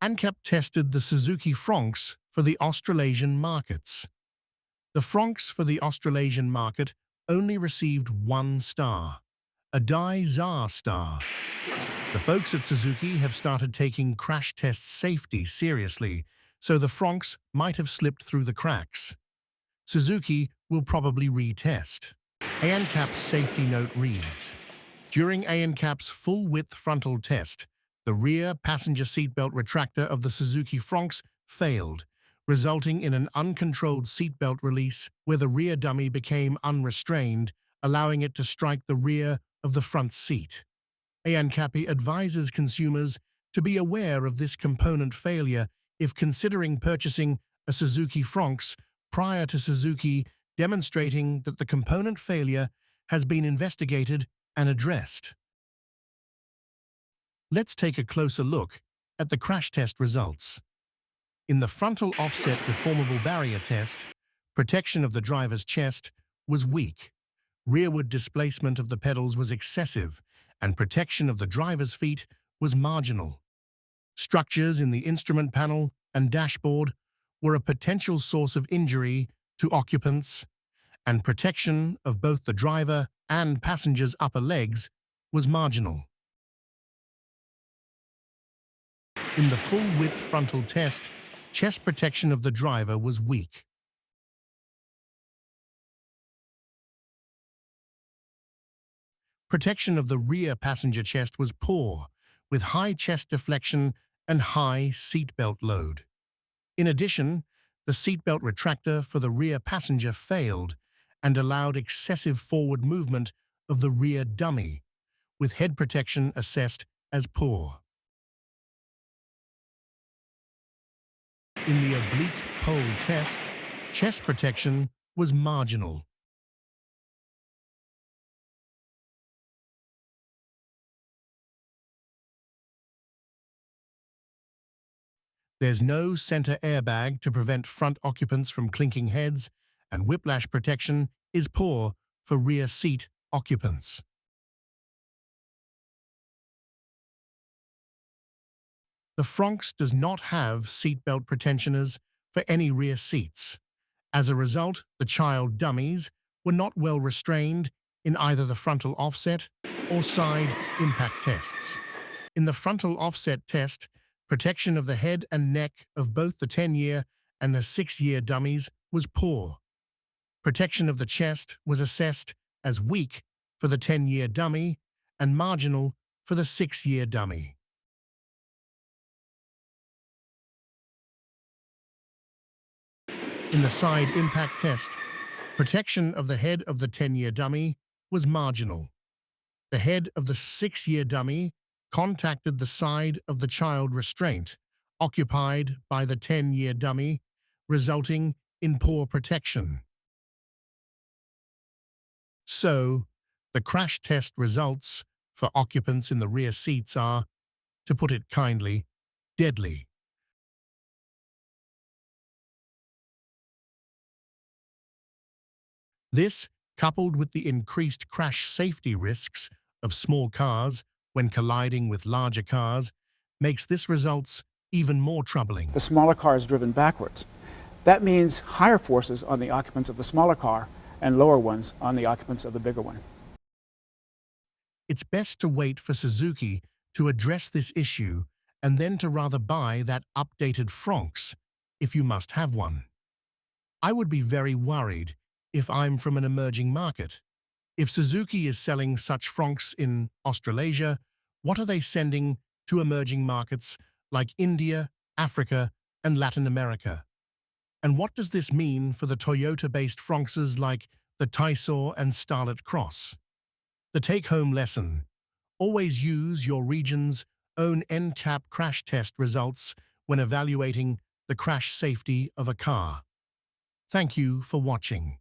ANCAP tested the Suzuki Fronx for the Australasian markets. The Fronx for the Australasian market only received 1 star, a dismal star. The folks at Suzuki have started taking crash test safety seriously, so the Fronx might have slipped through the cracks. Suzuki will probably retest. ANCAP's safety note reads, during ANCAP's full-width frontal test, the rear passenger seatbelt retractor of the Suzuki Fronx failed, resulting in an uncontrolled seatbelt release where the rear dummy became unrestrained, allowing it to strike the rear of the front seat. ANCAP advises consumers to be aware of this component failure if considering purchasing a Suzuki Fronx prior to Suzuki demonstrating that the component failure has been investigated and addressed. Let's take a closer look at the crash test results. In the frontal offset deformable barrier test, protection of the driver's chest was weak. Rearward displacement of the pedals was excessive, and protection of the driver's feet was marginal. Structures in the instrument panel and dashboard were a potential source of injury to occupants, and protection of both the driver and passenger's upper legs was marginal. In the full-width frontal test, chest protection of the driver was weak. Protection of the rear passenger chest was poor, with high chest deflection and high seatbelt load. In addition, the seatbelt retractor for the rear passenger failed and allowed excessive forward movement of the rear dummy, with head protection assessed as poor. In the oblique pole test, chest protection was marginal. There's no center airbag to prevent front occupants from clinking heads, and whiplash protection is poor for rear seat occupants. The Fronx does not have seatbelt pretensioners for any rear seats. As a result, the child dummies were not well restrained in either the frontal offset or side impact tests. In the frontal offset test, protection of the head and neck of both the 10-year and the 6-year dummies was poor. Protection of the chest was assessed as weak for the 10-year dummy and marginal for the 6-year dummy. In the side impact test, protection of the head of the 10-year dummy was marginal. The head of the 6-year dummy contacted the side of the child restraint occupied by the 10-year dummy, resulting in poor protection. So, the crash test results for occupants in the rear seats are, to put it kindly, deadly. This, coupled with the increased crash safety risks of small cars when colliding with larger cars, makes this results even more troubling. The smaller car is driven backwards. That means higher forces on the occupants of the smaller car and lower ones on the occupants of the bigger one. It's best to wait for Suzuki to address this issue and then to rather buy that updated Fronx if you must have one. I would be very worried if I'm from an emerging market. If Suzuki is selling such Fronx in Australasia, what are they sending to emerging markets like India, Africa, and Latin America? And what does this mean for the Toyota-based Fronxes like the Tysaur and Starlet Cross? The take-home lesson: always use your region's own NCAP crash test results when evaluating the crash safety of a car. Thank you for watching.